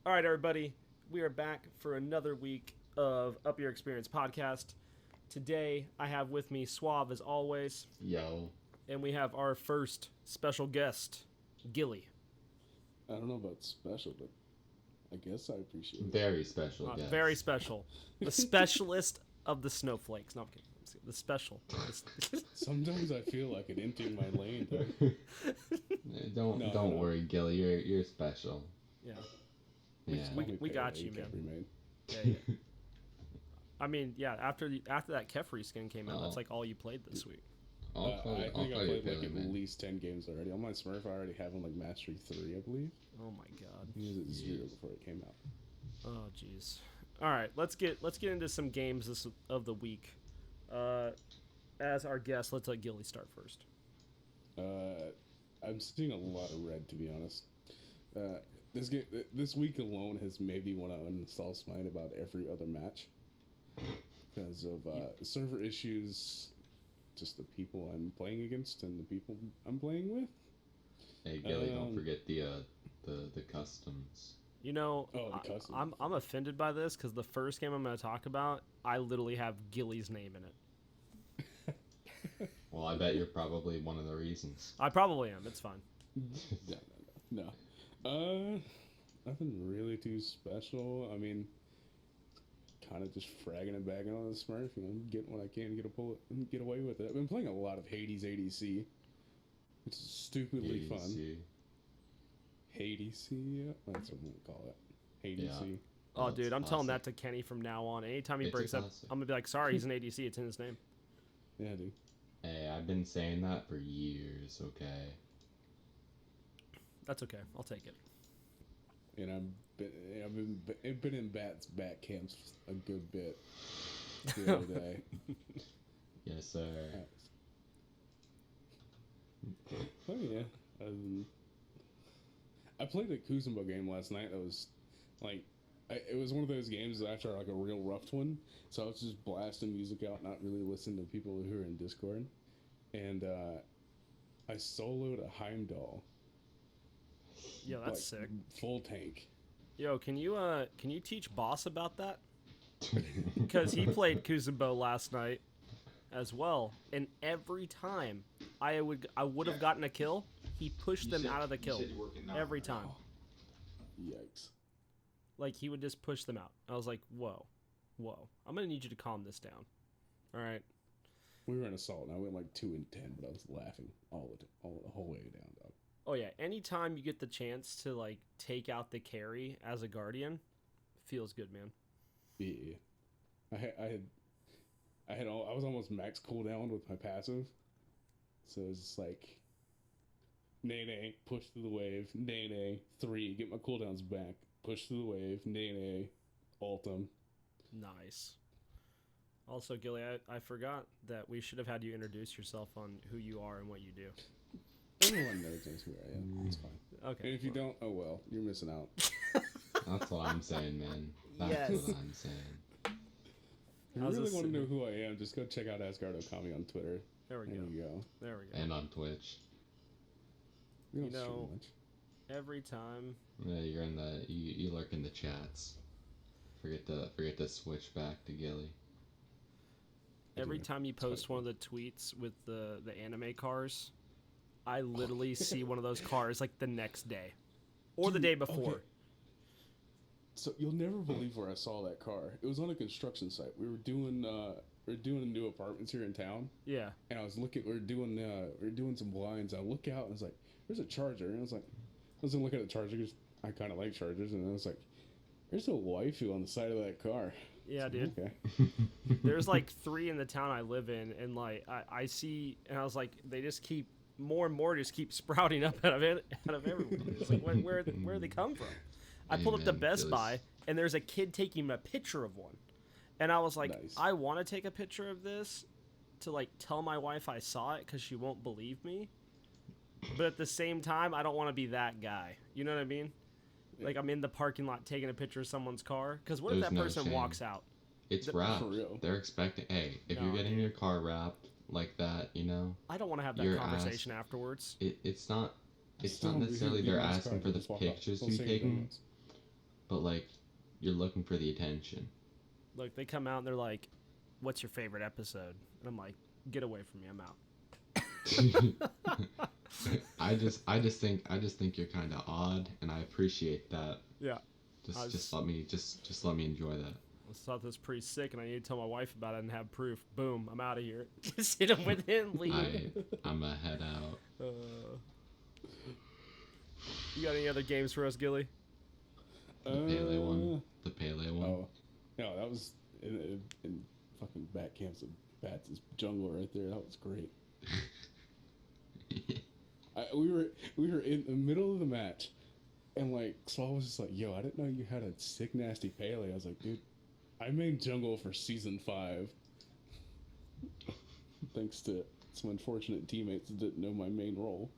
All right, everybody, we are back for another week of Up Your Experience podcast. Today, I have with me Suave as always. Yo. And we have our first special guest, Gilly. I don't know about special, but I guess I appreciate it. Very special guest. Very special. The specialist of the snowflakes. No, I'm kidding. The special. Sometimes I feel like it emptying my lane, though. Don't worry, Gilly. You're special. Yeah. Yeah. We got you, man. Yeah. I mean, yeah. After that Kefri skin came out, that's like all you played this week. I think I played like at least 10 games already. On my Smurf, I already have him like Mastery 3, I believe. Oh my god. He was at 0 before it came out. Oh jeez. All right, let's get into some games of the week. As our guest, let's let Gilly start first. I'm seeing a lot of red, to be honest. This week alone has made me want to uninstall Smite about every other match because of server issues, just the people I'm playing against and the people I'm playing with. Hey, Gilly, don't forget the customs. You know, the customs. I'm offended by this because the first game I'm going to talk about, I literally have Gilly's name in it. Well, I bet you're probably one of the reasons. I probably am. It's fine. No. Nothing really too special. I mean, kind of just fragging and bagging on the Smurf, getting what I can, get away with it. I've been playing a lot of Hades ADC. It's stupidly fun. Hades, yeah, that's what I'm gonna call it. Hades. Yeah. Oh, dude, I'm telling that to Kenny from now on. Anytime he breaks up, I'm gonna be like, sorry, he's an ADC. It's in his name. Yeah, dude. Hey, I've been saying that for years. Okay. That's okay. I'll take it. And I've been in Bat's back camps a good bit the other day. Yes, sir. Oh yeah. I played a Kuzumbo game last night. That was like, it was one of those games after like a real rough one. So I was just blasting music out, not really listening to people who are in Discord. And I soloed a Heimdall. Yo, that's sick. Full tank. Yo, can you teach Boss about that? Because he played Kuzumbo last night as well, and every time I would have gotten a kill, he pushed them out of the kill every time. Yikes! Like he would just push them out. I was like, whoa. I'm gonna need you to calm this down. All right. We were in assault, and I went like 2 and 10, but I was laughing all the whole way down, dog. Oh yeah, anytime you get the chance to like take out the carry as a guardian, feels good, man. Yeah, I was almost max cooldown with my passive, so it's just like, nay, push through the wave, nay, 3, get my cooldowns back, push through the wave, nay, ult them. Nice. Also, Gilly, I forgot that we should have had you introduce yourself on who you are and what you do. Everyone knows who I am. It's fine. Okay. And if you don't, oh well, you're missing out. That's what I'm saying, man. That's what I'm saying. If you really want to know who I am, just go check out AsgardOkami on Twitter. There we go. There we go. And on Twitch. You know, much. Every time. Yeah, you're in you lurk in the chats. Forget to switch back to Gilly. Every time you post one of the tweets with the anime cars, I literally see one of those cars like the next day, or the day before. Okay. So you'll never believe where I saw that car. It was on a construction site. We were doing new apartments here in town. Yeah. And I was looking. We were doing some blinds. I look out and I was like, "There's a Charger." And I was gonna look at the Charger because I kind of like Chargers. And I was like, "There's a waifu on the side of that car." Yeah, dude. Okay. There's like 3 in the town I live in, and like I see, and I was like, they just keep more and more just keep sprouting up out of everyone. It's like where they come from? I pulled up to Best Buy, and there's a kid taking a picture of one, and I was like, nice. I want to take a picture of this to like tell my wife I saw it because she won't believe me, but at the same time, I don't want to be that guy. You know what I mean? Like I'm in the parking lot taking a picture of someone's car. Because what if that person walks out? It's wrapped. They're expecting. Hey, if you're getting your car wrapped like that, I don't want to have that conversation afterwards. It's not necessarily they're asking for the pictures to be taken. but like you're looking for the attention. Look, they come out and they're like, "What's your favorite episode?" And I'm like, "Get away from me! I'm out." I just think you're kind of odd, and I appreciate that. Yeah. Just let me enjoy that. I thought this was pretty sick, and I need to tell my wife about it and have proof. Boom, I'm out of here. Just hit him with it and leave. I'm a head out. You got any other games for us, Gilly? The Pele one. The Pele one. Oh, no, that was in fucking bat camps of bats' jungle right there. That was great. We were in the middle of the match, and like Saul was just like, "Yo, I didn't know you had a sick nasty Pele." I was like, "Dude, I made jungle for season 5, thanks to some unfortunate teammates that didn't know my main role."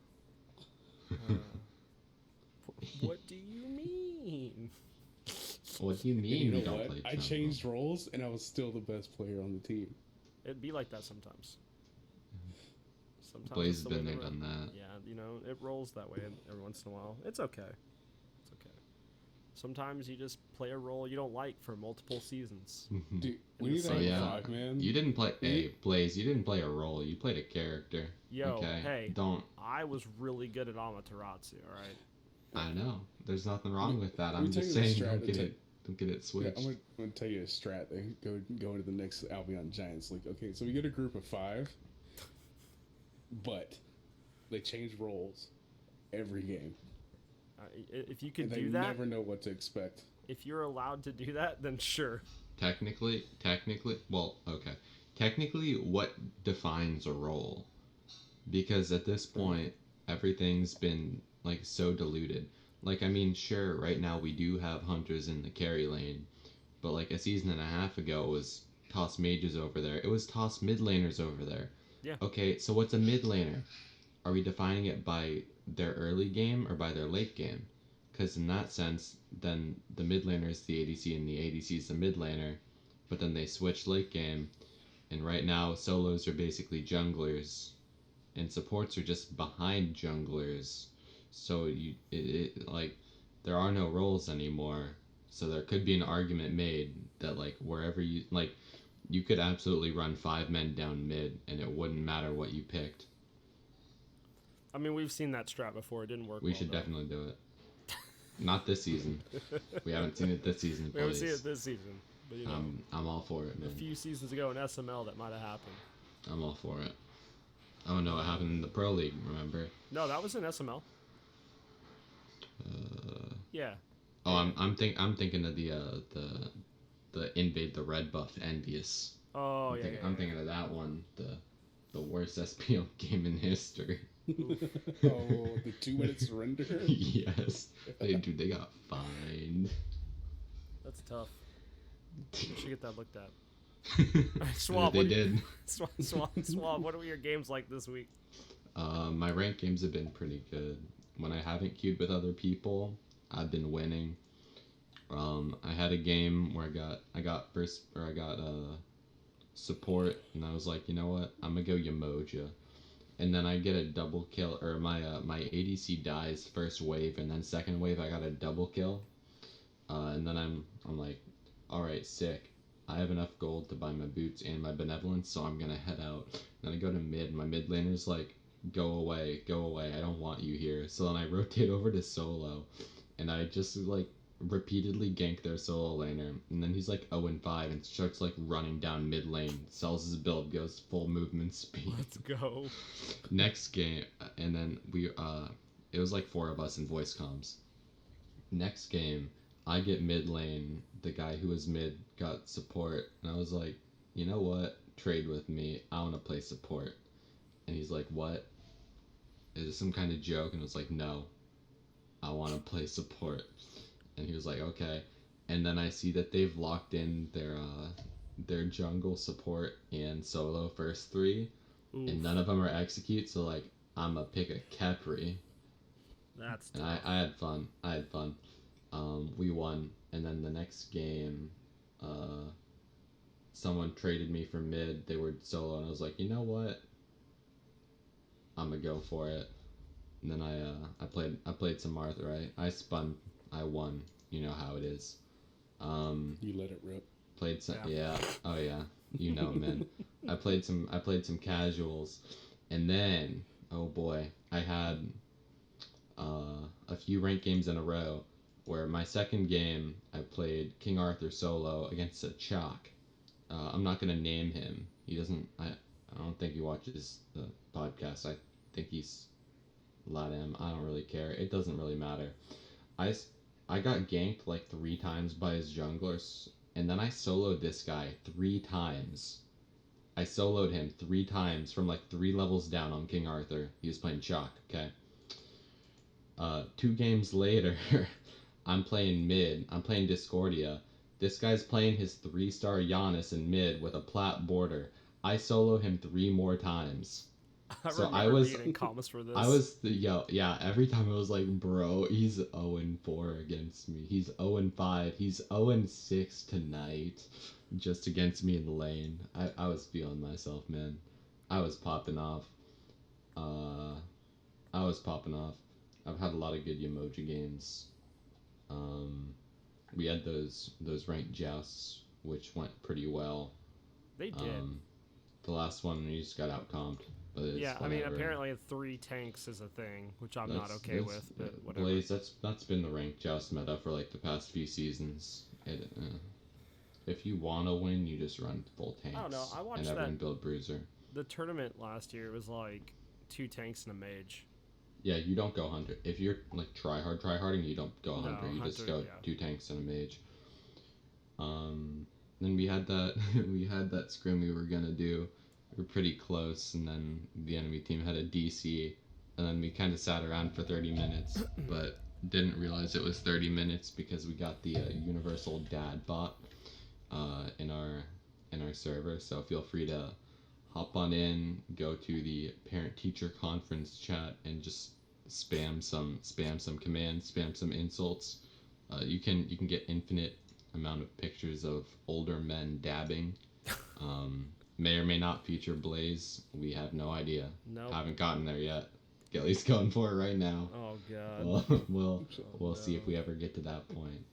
What do you mean? What do you mean You know you don't what? play I jungle? changed roles, and I was still the best player on the team. It'd be like that sometimes. Sometimes Blaze it's has the way been there, the ro- done that. Yeah, you know, it rolls that way every once in a while. It's okay. It's okay. Sometimes you just play a role you don't like for multiple seasons. Dude, we In need the that same in time. 5, man. You didn't play. Hey, Blaze, you didn't play a role. You played a character. Yo, okay? hey. Don't. I was really good at Amaterasu, alright? I know. There's nothing wrong with that. Let me I'm tell just you the saying, strat don't to get take- it. Don't get it Yeah, switched. I'm gonna tell you a strat. They go into the next Albion Giants League. Okay, so we get a group of 5, but they change roles every game. If you could And they do that, never know what to expect. if you're allowed to do that, then sure. Technically, well, okay. Technically, what defines a role? Because at this point, everything's been like so diluted. Like, I mean, sure, right now we do have hunters in the carry lane, but like a season and a half ago, it was toss mages over there. It was toss mid laners over there. Yeah. Okay, so what's a mid laner? Are we defining it by their early game or by their late game? Because in that sense, then the mid laner is the ADC and the ADC is the mid laner, but then they switch late game, and right now solos are basically junglers, and supports are just behind junglers. So like there are no roles anymore. So there could be an argument made that like wherever you like, you could absolutely run 5 men down mid, and it wouldn't matter what you picked. I mean, we've seen that strat before. It didn't work. We well, should though. definitely do it. Not this season. We haven't seen it this season. We haven't seen Blaze. it this season, but you know, I'm all for it, a man. few seasons ago in SML that might have happened. I'm all for it. Oh no, it happened in the Pro League. Remember? No, that was in SML. Yeah. Oh, I'm thinking of the invade the red buff Envious. Oh, yeah, I'm yeah. thinking of that one, the worst SPL game in history. Oh, the 2-minute surrender. Yes, they got fined. That's tough. We should get that looked at. Swab, They what do you- did. Swab, what were your games like this week? My ranked games have been pretty good. When I haven't queued with other people, I've been winning. I had a game where I got support, and I was like, you know what? I'm gonna go Yamoja, and then I get a double kill, or my ADC dies first wave, and then second wave I got a double kill, and then I'm like, all right, sick. I have enough gold to buy my boots and my benevolence, so I'm gonna head out. Then I go to mid. My mid laner's like, go away, I don't want you here. So then I rotate over to solo, and I just like repeatedly gank their solo laner, and then he's like 0-5 and starts like running down mid lane, sells his build, goes full movement speed. Let's go. Next game, and then it was like 4 of us in voice comms. Next game, I get mid lane, the guy who was mid got support, and I was like, you know what, trade with me, I want to play support. And he's like, what? Is it some kind of joke? And I was like, no, I want to play support. And he was like, okay. And then I see that they've locked in their jungle support and solo first 3, Oof, and none of them are execute. So like, I'm gonna pick a Kepri, that's and tough. I had fun. We won, and then the next game, someone traded me for mid. They were solo, and I was like, you know what? I'm gonna go for it. And then I played some Martha, right? I spun, I won. You know how it is. You let it rip. Played some, yeah. Oh yeah, you know, man. I played some casuals, and then oh boy, I had a few ranked games in a row where my second game I played King Arthur solo against a Chalk. I'm not gonna name him. He doesn't. I don't think he watches the podcast. I think he's LATAM. I don't really care. It doesn't really matter. I I got ganked like 3 times by his junglers, and then I soloed this guy 3 times. I soloed him 3 times from like 3 levels down on King Arthur. He was playing Chalk. Okay. 2 games later, I'm playing mid. I'm playing Discordia. This guy's playing his 3-star Giannis in mid with a plat border. I solo him 3 more times. So I was being in comments for this. Every time I was like, bro, he's 0-4 against me. He's 0-5. He's 0-6 tonight, just against me in the lane. I was feeling myself, man. I was popping off. I've had a lot of good emoji games. We had those ranked jousts, which went pretty well. They did. The last one we just got outcomped. But yeah, I mean, apparently 3 tanks is a thing, which I'm not okay with. But whatever. Blaze, that's been the ranked joust meta for like the past few seasons. If you wanna win, you just run full tanks. I don't know. I watched and everyone build bruiser. The tournament last year was like 2 tanks and a mage. Yeah, you don't go hunter. If you're like tryharding, you don't go hunter. You just go 2 tanks and a mage. Then we had that scrim we were gonna do. We were pretty close, and then the enemy team had a DC, and then we kind of sat around for 30 minutes, but didn't realize it was 30 minutes because we got the universal dad bot in our server. So feel free to hop on in, go to the parent-teacher conference chat, and just spam some commands, spam some insults. You can get infinite amount of pictures of older men dabbing. May or may not feature Blaze. We have no idea. Nope. Haven't gotten there yet. Gilly's going for it right now. Oh god. We'll see if we ever get to that point.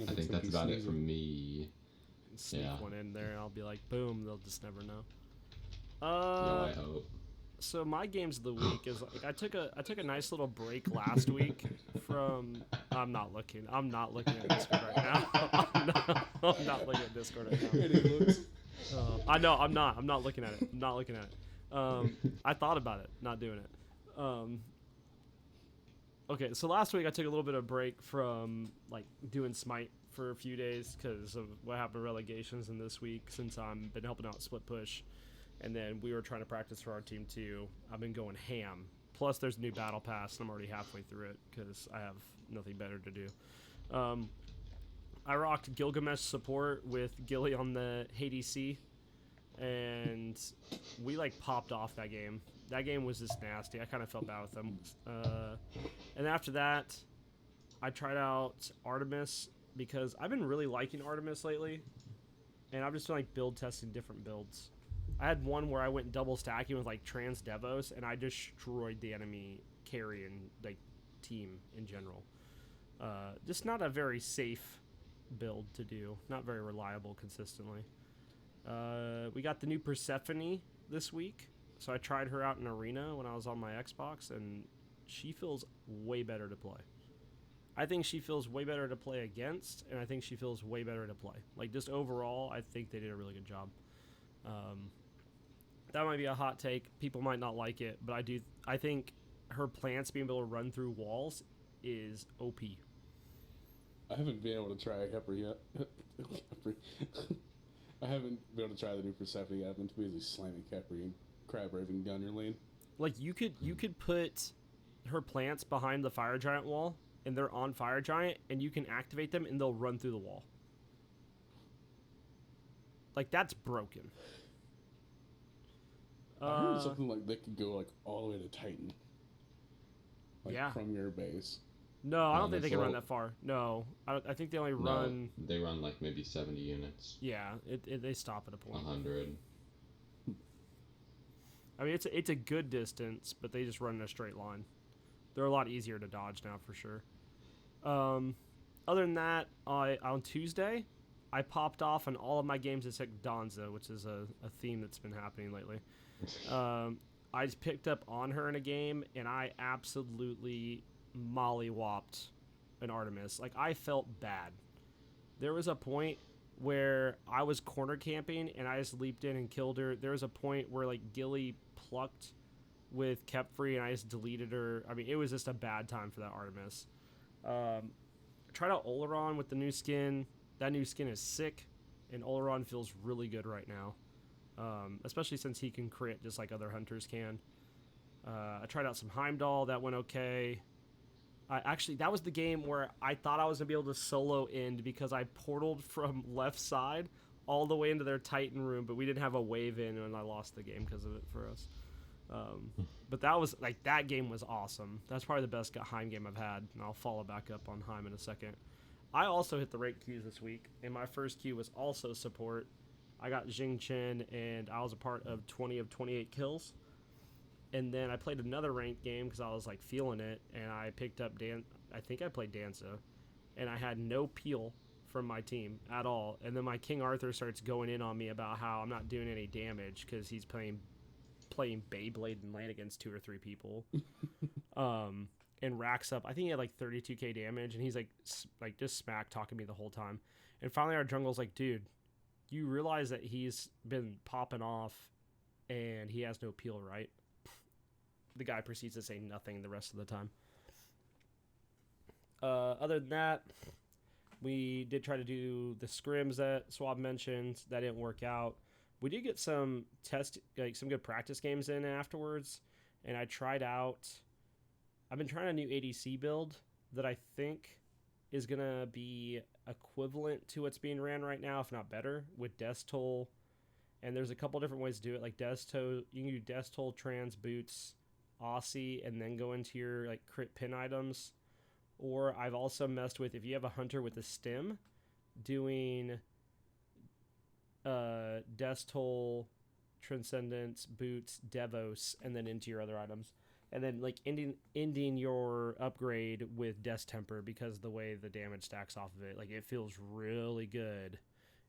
I think that's about it from me. Sneak one in there, and I'll be like, boom. They'll just never know. I hope. So my games of the week is like I took a nice little break last week from. I'm not looking at Discord right now. I'm not looking at Discord right now. I know I'm not looking at it. I thought about it, not doing it. Okay, so last week I took a little bit of break from like doing Smite for a few days because of what happened to relegations, and this week since I've been helping out Split Push, and then we were trying to practice for our team too. I've been going ham. Plus, there's a new battle pass, and I'm already halfway through it because I have nothing better to do. I rocked Gilgamesh support with Gilly on the ADC, and we like popped off that game. That game was just nasty. I kind of felt bad with them. And after that, I tried out Artemis because I've been really liking Artemis lately, and I've just been like build testing different builds. I had one where I went double stacking with like Trans Devos, and I destroyed the enemy carry and like team in general. Just not a very safe build to do. Not very reliable consistently. We got the new Persephone this week, so I tried her out in Arena when I was on my Xbox, and she feels way better to play. I think she feels way better to play against, and I think she feels way better to play. Like, just overall, I think they did a really good job. That might be a hot take. People might not like it, but I think her plants being able to run through walls is OP. I haven't been able to try Hepper yet. I haven't been able to try the new Persephone yet. I've been too busy slamming Khepri and Crab Raven Gunner lane. Like, you could put her plants behind the Fire Giant wall, and they're on Fire Giant, and you can activate them, and they'll run through the wall. Like, that's broken. I heard something like they could go like all the way to Titan. Like, yeah. From your base. No, I don't think they can run that far. No, I think they only run. They run like maybe 70 units. Yeah, they stop at a point. 100. I mean, it's a good distance, but they just run in a straight line. They're a lot easier to dodge now for sure. Other than that, on Tuesday, I popped off on all of my games except Donza, which is a theme that's been happening lately. I just picked up on her in a game, and I absolutely mollywopped an Artemis. Like, I felt bad. There was a point where I was corner camping, and I just leaped in and killed her. There was a point where, like, Gilly plucked with kept free, and I just deleted her. I mean, it was just a bad time for that Artemis. Tried out Oleron with the new skin. That new skin is sick, and Oleron feels really good right now. Especially since he can crit just like other hunters can. I tried out some Heimdall. That went okay. Actually, that was the game where I thought I was going to be able to solo end because I portaled from left side all the way into their Titan room, but we didn't have a wave in, and I lost the game because of it for us. But that was, like, that game was awesome. That's probably the best Heim game I've had, and I'll follow back up on Heim in a second. I also hit the rank queues this week, and my first queue was also support. I got Jing Chen, and I was a part of 20 of 28 kills. And then I played another ranked game because I was, like, feeling it, and I picked up I think I played Danza, and I had no peel from my team at all. And then my King Arthur starts going in on me about how I'm not doing any damage because he's playing Beyblade and land against 2 or 3 people. And racks up, I think he had like 32k damage, and he's like just smack talking to me the whole time. And finally our jungle's like, dude, you realize that he's been popping off and he has no peel, right? The guy proceeds to say nothing the rest of the time. Other than that, we did try to do the scrims that Swab mentioned. That didn't work out. We did get some some good practice games in afterwards, and I've been trying a new ADC build that I think is going to be equivalent to what's being ran right now, if not better, with Death Toll. And there's a couple different ways to do it. Like Death Toll, you can do Death Toll, Trans, Boots, Aussie, and then go into your like crit pin items. Or I've also messed with, if you have a hunter with a stem, doing Death Toll, Transcendence, Boots, Devos, and then into your other items. And then like ending your upgrade with Death Temper, because the way the damage stacks off of it, like it feels really good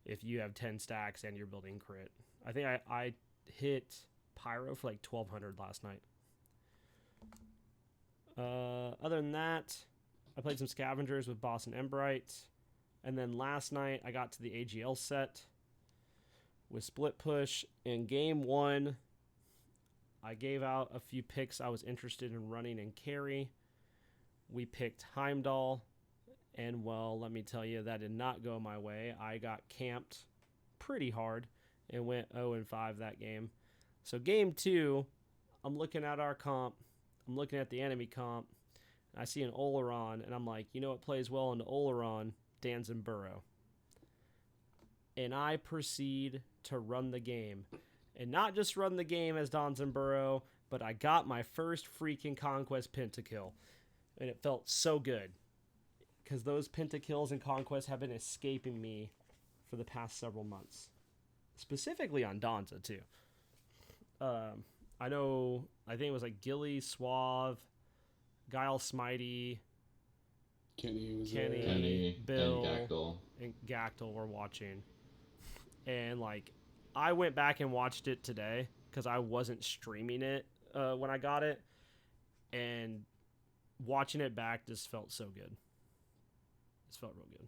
if you have 10 stacks and you're building crit. I think I hit Pyro for like 1200 last night. Other than that, I played some Scavengers with Boss and Embright. And then last night I got to the AGL set with Split Push. In game 1, I gave out a few picks I was interested in running in carry. We picked Heimdall, and well, let me tell you, that did not go my way. I got camped pretty hard and went 0-5 that game. So game 2, I'm looking at our comp. I'm looking at the enemy comp. I see an Oleron, and I'm like, you know what plays well into Oleron? Danzin Burrow. And I proceed to run the game. And not just run the game as Danzin Burrow, but I got my first freaking Conquest pentakill. And it felt so good. Because those pentakills and Conquest have been escaping me for the past several months. Specifically on Danza, too. I think it was like Gilly, Suave, Guile, Smitey, Kenny, Bill, and Gactyl were watching. And like, I went back and watched it today because I wasn't streaming it when I got it, and watching it back just felt so good. Just felt real good.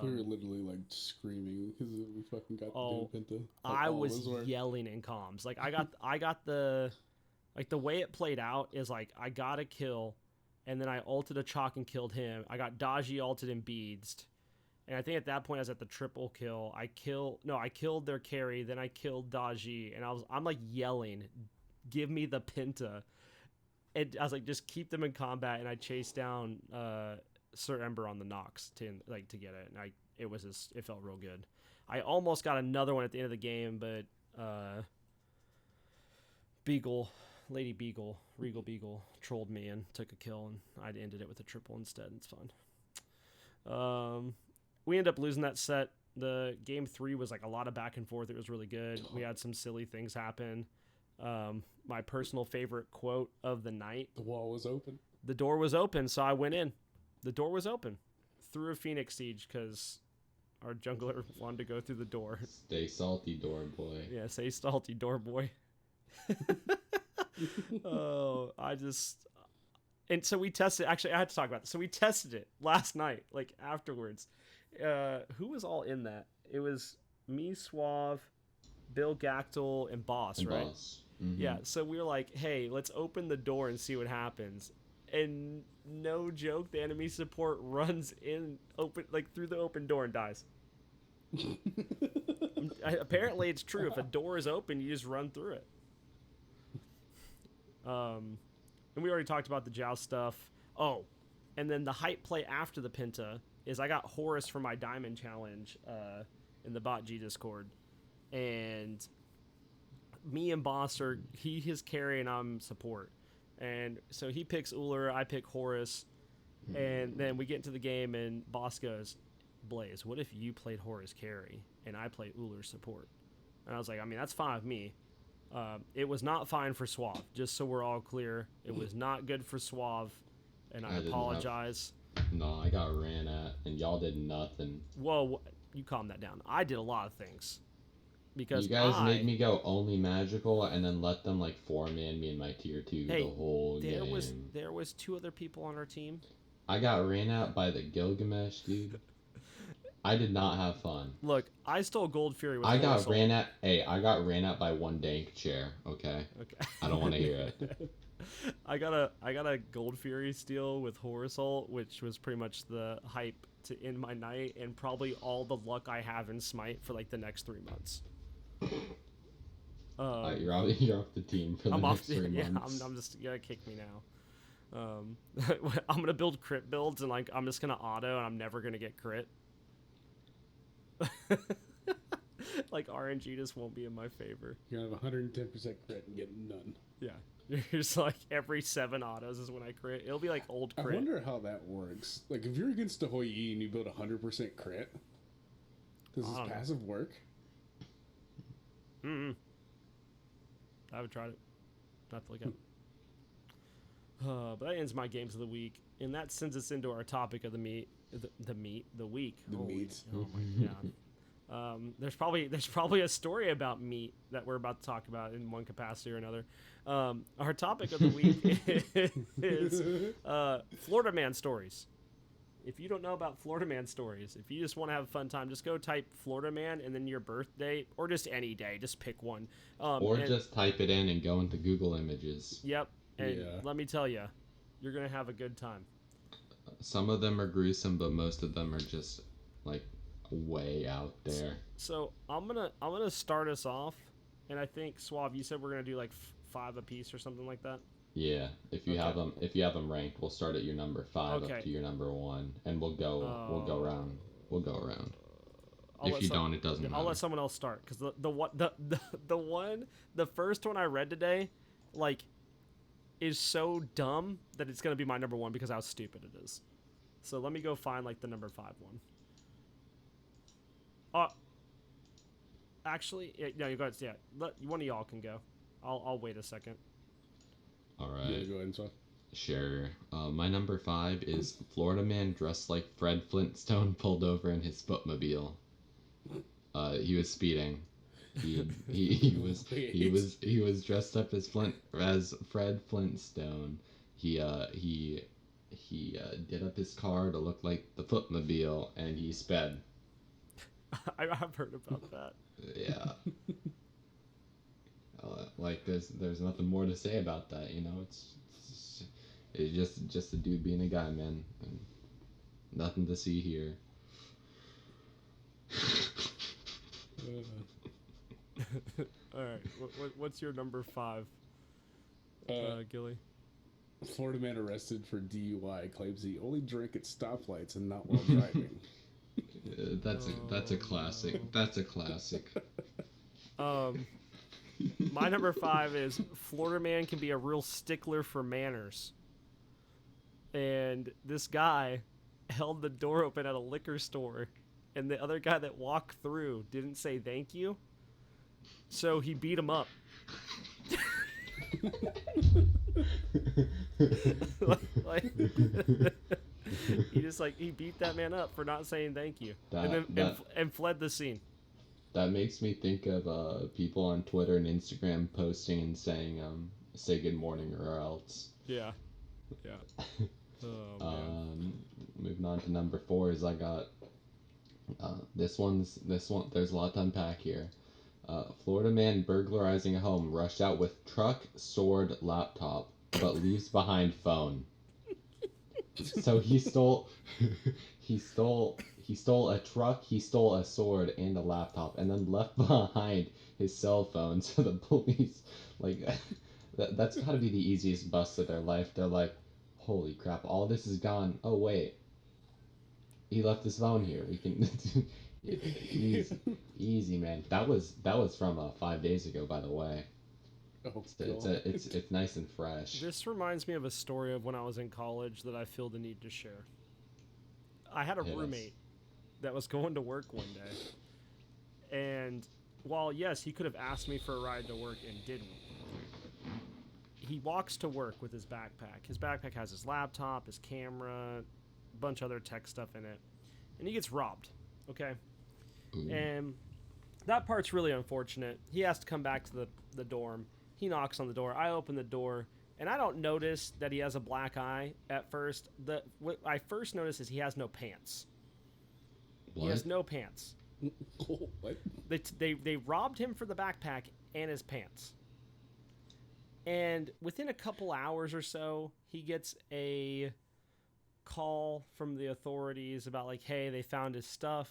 We were literally like screaming because we fucking got the damn Penta. I was yelling in comms. Like I got the way it played out is like I got a kill, and then I ulted a Chalk and killed him. I got Daji ulted and beadsed. And I think at that point I was at the triple kill. I killed their carry, then I killed Daji, and I'm like yelling, "Give me the Penta!" And I was like, just keep them in combat. And I chased down Sir Ember on the Nox to get it. And it felt real good. I almost got another one at the end of the game, but Lady Beagle, Regal Beagle, trolled me and took a kill, and I ended it with a triple instead. It's fine. We ended up losing that set. The game 3 was like a lot of back and forth. It was really good. We had some silly things happen. My personal favorite quote of the night. The wall was open. The door was open, so I went in. The door was open. threw a Phoenix Siege because our jungler wanted to go through the door. Stay salty, door boy. Yeah, stay salty, door boy. Oh, and so we tested. Actually, I had to talk about this. So we tested it last night, like afterwards. Who was all in that? It was me, Suave, Bill Gactel, and Boss, right? Boss. Mm-hmm. Yeah. So we were like, hey, let's open the door and see what happens. And no joke, the enemy support runs through the open door and dies. Apparently, it's true. If a door is open, you just run through it. And we already talked about the Joust stuff. Oh, and then the hype play after the Penta is I got Horus for my Diamond Challenge in the Bot G Discord. And me and Boss are, his carry and I'm support. And so he picks Uller, I pick Horus. And then we get into the game and Boss goes, Blaze, what if you played Horus carry and I played Uller support? And I was like, I mean, that's fine with me. It was not fine for Suave, just so we're all clear. It was not good for Suave, and I apologize. No, I got ran at, and y'all did nothing. Whoa, you calm that down. I did a lot of things. Because you guys made me go only magical, and then let them, like, 4-man me in my tier 2 the whole game. There was 2 other people on our team. I got ran at by the Gilgamesh, dude. I did not have fun. Look, I stole Gold Fury with I got ran at by one dank chair, okay? I don't want to hear it. I got a Gold Fury steal with Horisol, which was pretty much the hype to end my night and probably all the luck I have in Smite for like the next 3 months. You're off the team for the next 3 months. Yeah, I'm just, you gotta kick me now. I'm gonna build crit builds and like I'm just gonna auto and I'm never gonna get crit. Like RNG just won't be in my favor. You're gonna have 110% crit and get none. Yeah. You're just like every 7 autos is when I crit. It'll be like old crit. I wonder how that works. Like if you're against a Hoi Yi and you build 100% crit, does this passive work? I haven't tried it. Not to look at. But that ends my games of the week, and that sends us into our topic of the week. The meat. Oh my god. There's probably a story about meat that we're about to talk about in one capacity or another. Our topic of the week is Florida Man stories. If you don't know about Florida Man stories, if you just want to have a fun time, just go type Florida Man and then your birthday, or just any day, just pick one. Just type it in and go into Google Images. Yep. And let me tell you, you're gonna have a good time. Some of them are gruesome, but most of them are just like way out there. So I'm gonna start us off, and I think Suave, you said we're gonna do like 5 apiece or something like that. Yeah, if you have them ranked, we'll start at your number 5 up to your number 1, and we'll go around. We'll go around. If you don't, it doesn't matter. I'll let someone else start because the first one I read today, like, is so dumb that it's gonna be my number 1 because how stupid it is. So let me go find like the number 5 one. Actually, no, you guys, one of y'all can go. I'll wait a second. All right. Yeah, go ahead and talk. Sure. My number 5 is Florida Man dressed like Fred Flintstone pulled over in his footmobile. He was speeding. He was dressed up as Fred Flintstone. He did up his car to look like the footmobile, and he sped. I've heard about that. Yeah. Like there's nothing more to say about that, you know. It's just a dude being a guy, man. And nothing to see here. All right, what's your number 5, Gilly? Florida man arrested for DUI claims he only drank at stoplights and not while driving. That's a classic. That's a classic. My number 5 is Florida man can be a real stickler for manners. And this guy held the door open at a liquor store, and the other guy that walked through didn't say thank you, so he beat him up. like he beat that man up for not saying thank you, and fled the scene. That makes me think of people on Twitter and Instagram posting and saying say good morning or else. Yeah. Oh, man. Moving on to number 4 is I got this one. There's a lot to unpack here. Florida man burglarizing a home rushed out with truck, sword, laptop, but leaves behind phone. So he stole a truck, he stole a sword and a laptop, and then left behind his cell phone. So the police, like, that's got to be the easiest bust of their life. They're like, holy crap, all this is gone. Oh wait, he left his phone here. We can easy, man. That was from 5 days ago, by the way. Oh, it's nice and fresh. This reminds me of a story of when I was in college that I feel the need to share. I had a roommate that was going to work one day, and while yes, he could have asked me for a ride to work and didn't, he walks to work with his backpack. His backpack has his laptop, his camera, a bunch of other tech stuff in it, and he gets robbed. Okay. Ooh. And that part's really unfortunate. He has to come back to the dorm. He knocks on the door. I open the door, and I don't notice that he has a black eye at first. What I first notice is he has no pants. What? He has no pants. What? They robbed him for the backpack and his pants. And within a couple hours or so, he gets a call from the authorities about like, hey, they found his stuff.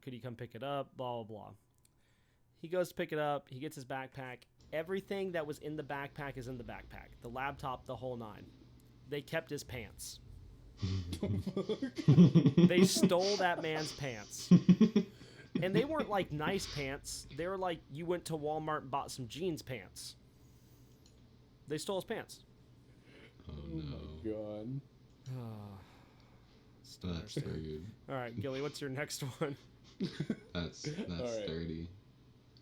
Could you come pick it up? Blah, blah, blah. He goes to pick it up. He gets his backpack. Everything that was in the backpack is in the backpack. The laptop, the whole 9. They kept his pants. They stole that man's pants. And they weren't like nice pants. They were like you went to Walmart and bought some jeans pants. They stole his pants. Oh no. Oh my god. That's rude. All right, Gilly, what's your next one? That's right. 30.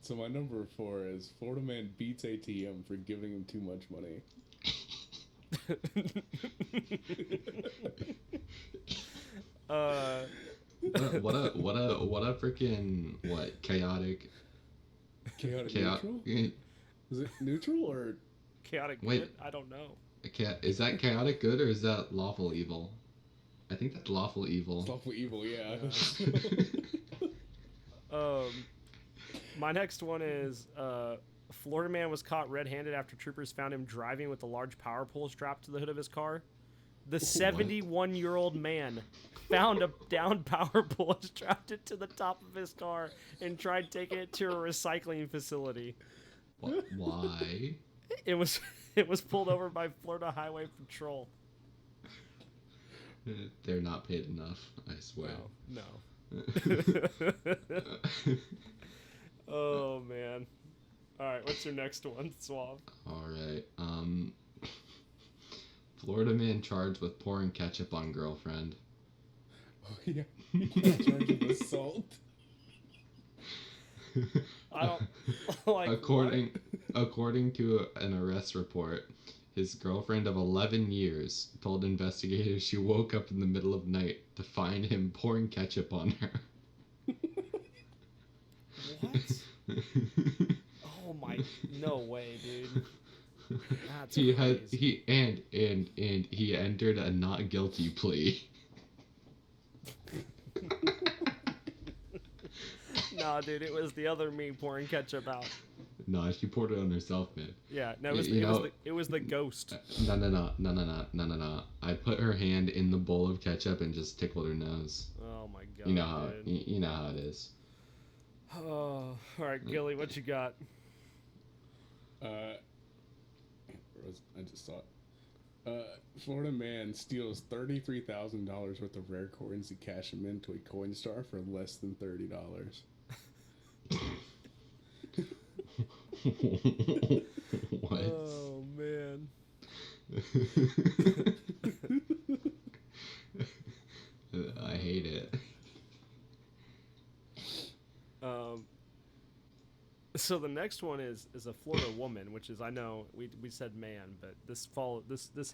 So my number 4 is Florida man beats ATM for giving him too much money. What a freaking chaotic neutral? Is it neutral or chaotic Wait. good? I don't know. Is that chaotic good or is that lawful evil? I think that's lawful evil. It's lawful evil, yeah. My next one is Florida man was caught red-handed after troopers found him driving with a large power pole strapped to the hood of his car. The 71-year-old man found a downed power pole, strapped it to the top of his car, and tried taking it to a recycling facility. Why? It was pulled over by Florida Highway Patrol. They're not paid enough, I swear. No. Oh, man. All right, what's your next one, Suave? All right. Florida man charged with pouring ketchup on girlfriend. Oh, yeah. Charged with assault. I don't like. According to an arrest report, his girlfriend of 11 years told investigators she woke up in the middle of the night to find him pouring ketchup on her. What? Oh my! No way, dude. That's crazy. He entered a not guilty plea. Nah, dude, it was the other me pouring ketchup out. No, she poured it on herself, man. Yeah, no, it was the ghost. No. I put her hand in the bowl of ketchup and just tickled her nose. Oh my god. You know how it is. Oh, all right, Gilly, what you got? I just saw it. Florida man steals $33,000 worth of rare coins to cash them into a Coinstar for less than $30. What? Oh man. I hate it. So the next one is a Florida woman, which is, I know we said man, but this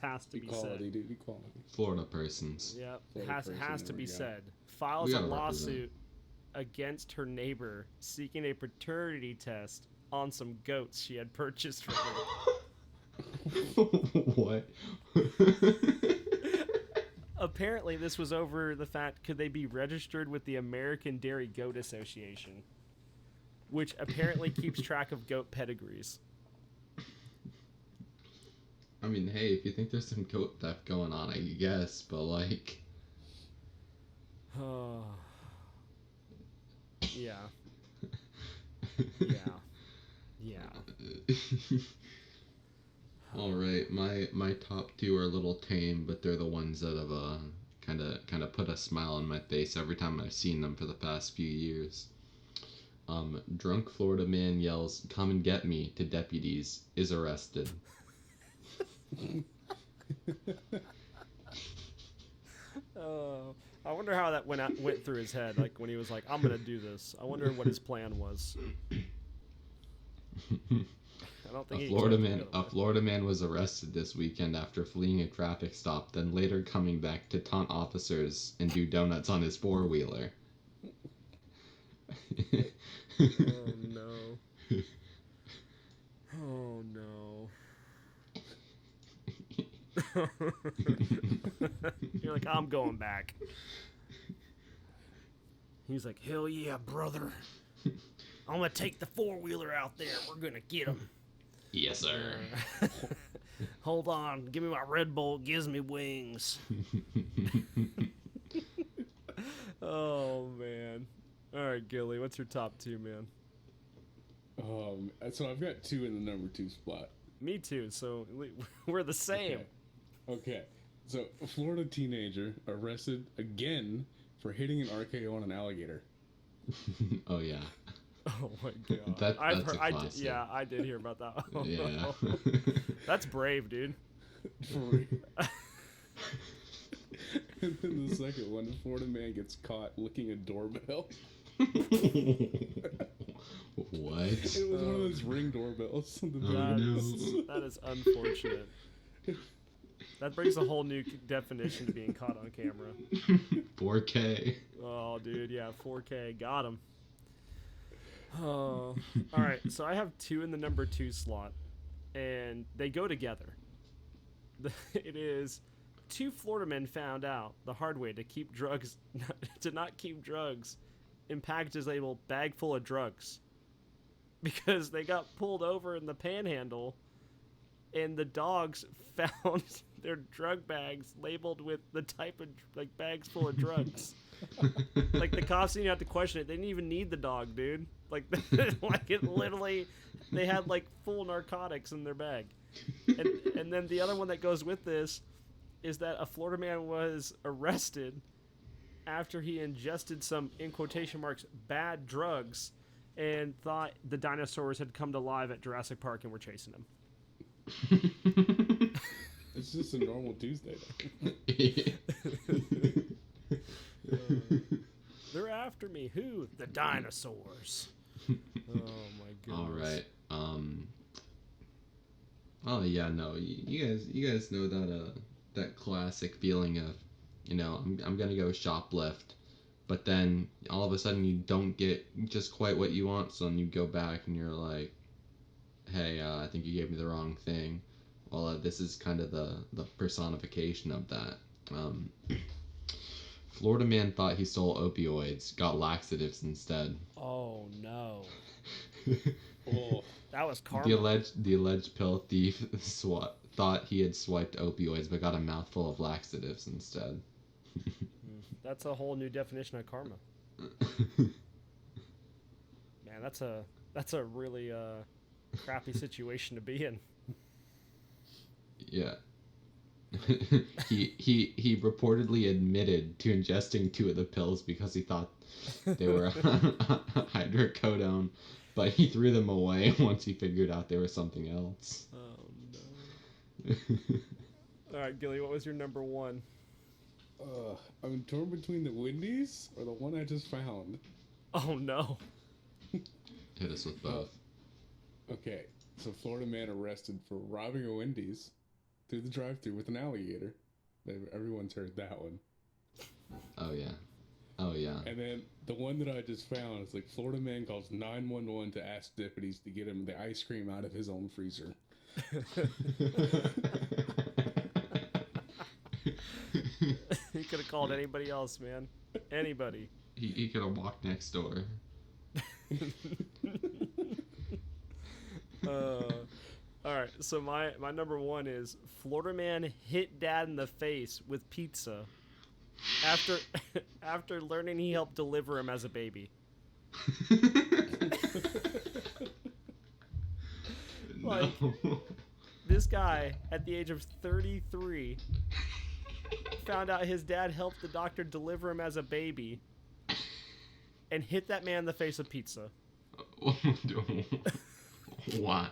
has to be Equality, said. dude. Equality. Florida persons. Yep, Florida has person, to there be we go. said. Files We a gotta represent. lawsuit against her neighbor seeking a paternity test on some goats she had purchased from her. What? Apparently, this was over the fact, could they be registered with the American Dairy Goat Association, which apparently keeps track of goat pedigrees. I mean, hey, if you think there's some goat theft going on, I guess, but like, Oh. Yeah. Yeah. Yeah. all right, my top two are a little tame, but they're the ones that have kind of put a smile on my face every time I've seen them for the past few years. Drunk Florida man yells, "Come and get me," to deputies, is arrested. Oh, I wonder how that went through his head. Like when he was like, "I'm gonna do this." I wonder what his plan was. I don't think A Florida man was arrested this weekend after fleeing a traffic stop, then later coming back to taunt officers and do donuts on his four-wheeler. Oh no. Oh no. You're like, "I'm going back." He's like, "Hell yeah, brother. I'm gonna take the four-wheeler out there. We're gonna get him." Yes, sir. Hold on. Give me my Red Bull. It gives me wings. Oh, man. All right, Gilly, what's your top two, man? So I've got two in the number 2 spot. Me too, so we're the same. Okay. So, a Florida teenager arrested again for hitting an RKO on an alligator. Oh yeah. Oh my god. That's a classic. yeah, I did hear about that. Oh, Yeah. no. That's brave, dude. For real. And then the second one, the Florida man gets caught licking a doorbell. What? It was one of those ring doorbells. On the Oh, no. That is unfortunate. That brings a whole new definition to being caught on camera. 4K. Oh, dude, yeah, 4K, got him. Oh, all right. So I have two in the number 2 slot, and they go together. It is 2 Florida men found out the hard way to keep drugs, to not keep drugs in packages labeled "bag full of drugs," because they got pulled over in the Panhandle, and the dogs found their drug bags labeled with the type of like bags full of drugs. Like the cops didn't have to question it. They didn't even need the dog, dude. Like, like it literally, they had like full narcotics in their bag. And then the other one that goes with this is that a Florida man was arrested after he ingested some, in quotation marks, bad drugs, and thought the dinosaurs had come to life at Jurassic Park and were chasing him. It's just a normal Tuesday. They're after me. Who? The dinosaurs. Oh my goodness. All right. Oh yeah, no. You guys know that classic feeling of, I'm gonna go shoplift, but then all of a sudden you don't get just quite what you want, so then you go back and you're like, hey, I think you gave me the wrong thing. Well, this is kind of the personification of that. Florida man thought he stole opioids, got laxatives instead. Oh no. Oh, That was karma. The alleged pill thief thought he had swiped opioids, but got a mouthful of laxatives instead. That's a whole new definition of karma. Man, that's a really crappy situation to be in. Yeah. he reportedly admitted to ingesting 2 of the pills because he thought they were hydrocodone, but he threw them away once he figured out they were something else. Oh no. All right, Gilly, what was your number 1? I'm torn between the Wendy's or the one I just found. Oh no. Hit us with both. Okay, so Florida man arrested for robbing a Wendy's through the drive-thru with an alligator. Everyone's heard that one. Oh yeah. Oh yeah. And then the one that I just found is like Florida man calls 911 to ask deputies to get him the ice cream out of his own freezer. He could have called anybody else, man. Anybody. He could have walked next door. Alright, so my number one is Florida man hit dad in the face with pizza after learning he helped deliver him as a baby. Like, this guy at the age of 33 found out his dad helped the doctor deliver him as a baby and hit that man in the face with pizza. Why?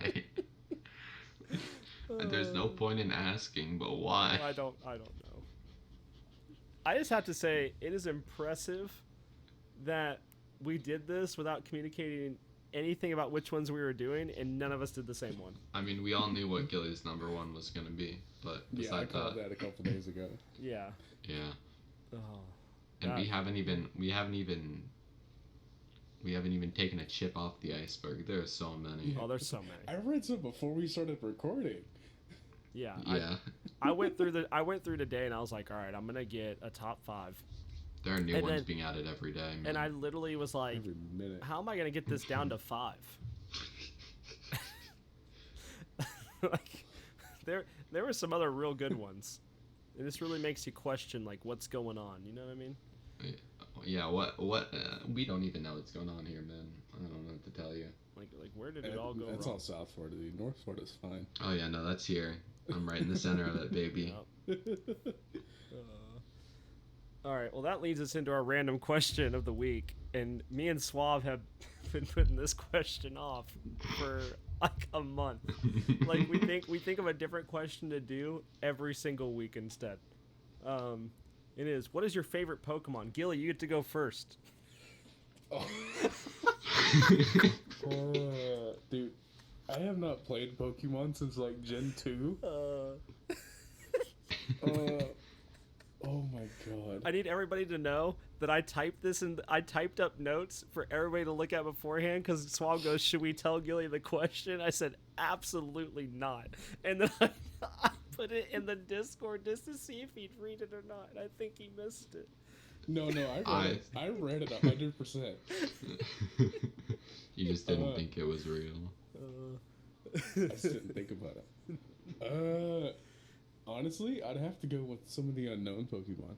There's no point in asking, but why? I don't know. I just have to say it is impressive that we did this without communicating anything about which ones we were doing, and none of us did the same one. I mean, we all knew what Gilly's number one was gonna be, but Yeah, I besides called that a couple days ago. Yeah. yeah. Oh, And that- we haven't even taken a chip off the iceberg. There are so many. Oh, there's so many. I read some before we started recording. Yeah. Yeah. I went through today, and I was like, all right, I'm gonna get a top 5. There are new And ones then- being added every day. Man. And I literally was like, Every minute. how am I gonna get this down to 5? Like, there were some other real good ones. And this really makes you question like what's going on. You know what I mean? Yeah. What? We don't even know what's going on here, man. I don't know what to tell you. Like where did it all go That's wrong? all South Florida, dude. North Florida's fine. Oh yeah, no, that's here. I'm right in the center of it, baby. Yep. All right. Well, that leads us into our random question of the week, and me and Suave have been putting this question off for like a month. Like we think of a different question to do every single week instead. It is, what is your favorite Pokemon? Gilly, you get to go first. Dude, I have not played Pokemon since like Gen 2. Oh my god. I need everybody to know that I typed up notes for everybody to look at beforehand because Swab goes, should we tell Gilly the question? I said, absolutely not. And then I put it in the Discord just to see if he'd read it or not. And I think he missed it. No, I read it 100%. You just didn't think it was real. I just didn't think about it. Honestly, I'd have to go with some of the unknown Pokemon.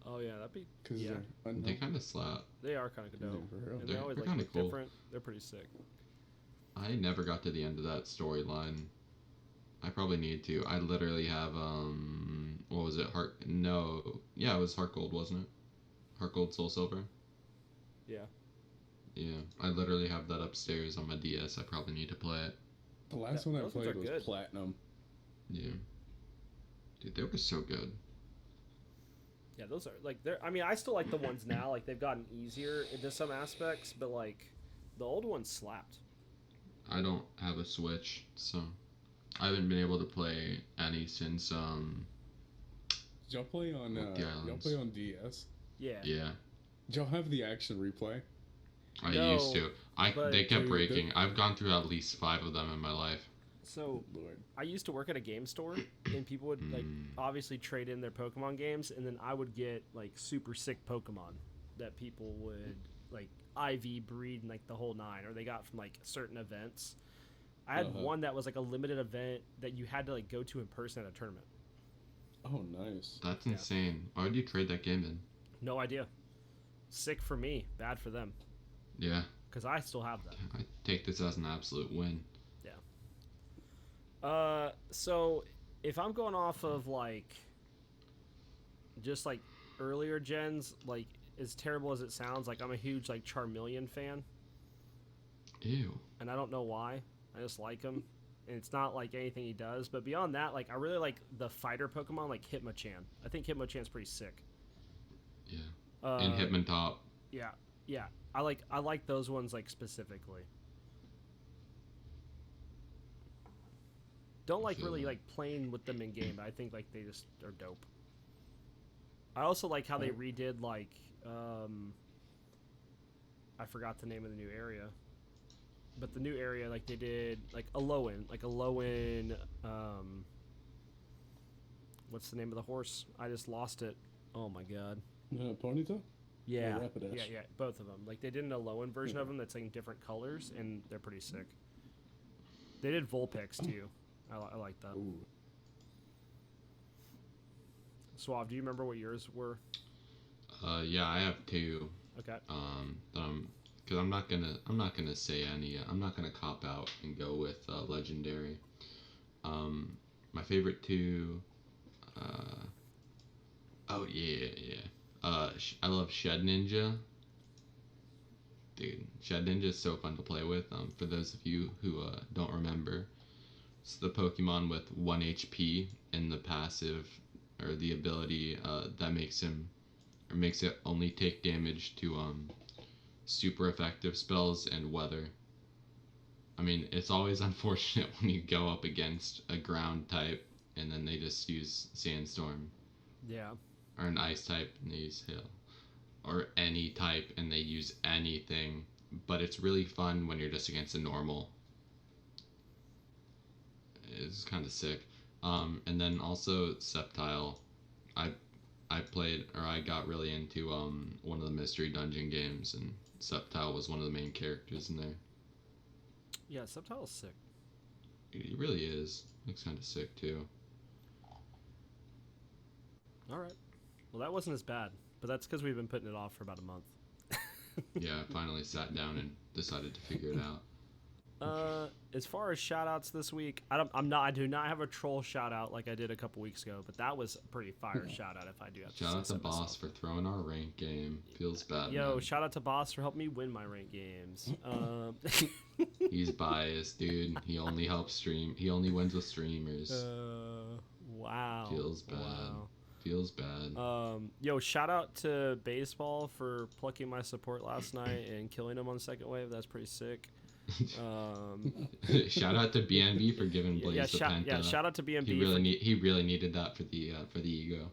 Oh yeah, that'd be, Because yeah. they're unknown. They kind of slap. They are kind of dope. Yeah, for real. And they They're always like kinda look cool. different. They're pretty sick. I never got to the end of that storyline. I probably need to. I literally have what was it? It was Heart Gold, wasn't it? Heart Gold, Soul Silver. Yeah. Yeah, I literally have that upstairs on my DS. I probably need to play it. The last Yeah, one I those ones played are was good. Platinum. Yeah. Dude, they were so good. Yeah, those are like they're. I mean, I still like the ones now. Like they've gotten easier into some aspects, but like the old ones slapped. I don't have a Switch, so I haven't been able to play any since Did y'all play on The y'all Islands. play on DS? Yeah. yeah. Did y'all have the action replay? I No, used to. but- They kept Dude, breaking. I've gone through at least 5 of them in my life. So Lord. I used to work at a game store, and people would like obviously trade in their Pokemon games, and then I would get like super sick Pokemon that people would like IV breed and like the whole 9, or they got from like certain events. I had one that was like a limited event that you had to like go to in person at a tournament. Oh, nice. That's Yeah. insane. Why would you trade that game in? No idea. Sick for me, bad for them, Yeah. because I still have that. I take this as an absolute win. So if I'm going off of like just like earlier gens, like as terrible as it sounds, like I'm a huge like Charmeleon fan, Ew. and I don't know why. I just like him, and it's not like anything he does. But beyond that, like I really like the fighter Pokemon, like Hitmonchan. I think Hitmonchan's pretty sick. Yeah. Uh, And Hitmontop. Yeah. I like those ones like specifically. Don't like feel really that. like playing with them in game, but I think like they just are dope. I also like how they redid like I forgot the name of the new area. But the new area, like they did like a Alolan, what's the name of the horse? I just lost it. Oh my god. Ponyta? Yeah, Or Rapidash? yeah, both of them. Like they did an Alolan version of them that's like in different colors, and they're pretty sick. They did Vulpix too. I like that. Ooh. Suave, do you remember what yours were? Yeah, I have two. Okay. Because I'm not gonna say any. I'm not gonna cop out and go with legendary. My favorite two. Oh yeah. I love Shed Ninja. Dude, Shed Ninja is so fun to play with. For those of you who don't remember, it's the Pokemon with 1 HP and the passive or the ability that makes it only take damage to super effective spells and weather. I mean, it's always unfortunate when you go up against a ground type and then they just use Sandstorm. Yeah. Or an ice type and they use Hail. Or any type and they use anything. But it's really fun when you're just against a normal. It's kind of sick. And then also Sceptile. I got really into one of the mystery dungeon games, and Sceptile was one of the main characters in there. Yeah, Sceptile's sick. He really is. Looks kind of sick too. All right. Well, that wasn't as bad, but that's because we've been putting it off for about a month. Yeah, I finally sat down and decided to figure it out. As far as shout-outs this week, I do not have a troll shout-out like I did a couple weeks ago, but that was a pretty fire shout-out if I do have to Shout out say to so Boss myself. for throwing our rank game. Feels bad. Yo, man. shout out to Boss for helping me win my ranked games. He's biased, dude. He only helps stream. He only wins with streamers. Wow. Feels bad. Wow. Feels bad. Yo, shout out to Baseball for plucking my support last night and killing him on the second wave. That's pretty sick. Shout out to BNB for giving Blaze the penta. Yeah, shout out to BNB. He really needed that for the ego.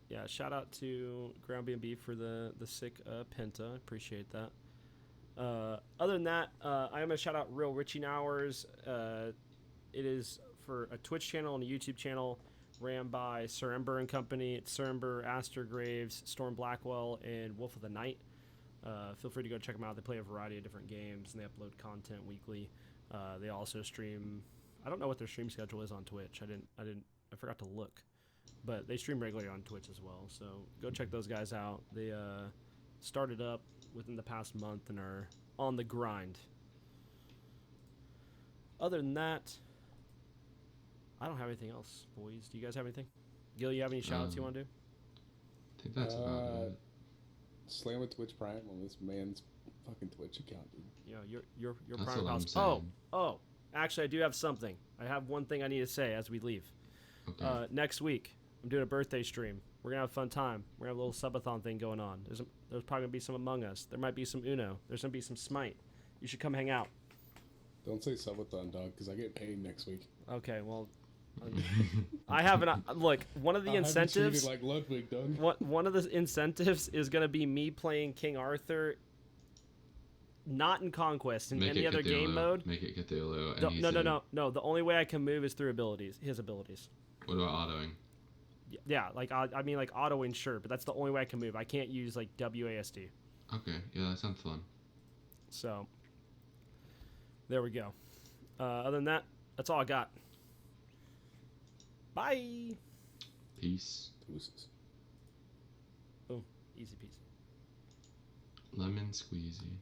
Yeah, shout out to Ground BNB for the sick penta. Appreciate that. Other than that, I am gonna shout out Real Richie Hours. It is for a Twitch channel and a YouTube channel ran by Sir Ember and Company. It's Sir Ember, Aster Graves, Storm Blackwell, and Wolf of the Night. Feel free to go check them out. They play a variety of different games, and they upload content weekly. They also stream. I don't know what their stream schedule is on Twitch. I forgot to look, but they stream regularly on Twitch as well. So go check those guys out. They started up within the past month and are on the grind. Other than that, I don't have anything else, boys. Do you guys have anything? Gil, you have any shout outs you want to do? I think that's about it. Slam with Twitch Prime on this man's fucking Twitch account, dude. Yeah, your That's Prime what I'm house. saying. Oh, actually, I do have something. I have one thing I need to say as we leave. Okay. Next week, I'm doing a birthday stream. We're gonna have a fun time. We're gonna have a little subathon thing going on. There's probably gonna be some Among Us. There might be some Uno. There's gonna be some Smite. You should come hang out. Don't say subathon, dog, because I get paid next week. Okay, well, I have an look. One of the incentives, like Ludwig, dog. one of the incentives is gonna be me playing King Arthur. Not in Conquest, in any other game mode. Make it Cthulhu. And No. The only way I can move is through his abilities. What about autoing? Yeah, like I mean, like autoing, sure, but that's the only way I can move. I can't use like WASD. Okay, yeah, that sounds fun. So there we go. Other than that, that's all I got. Bye. Peace. Deuces. Boom. Easy peasy. Lemon squeezy.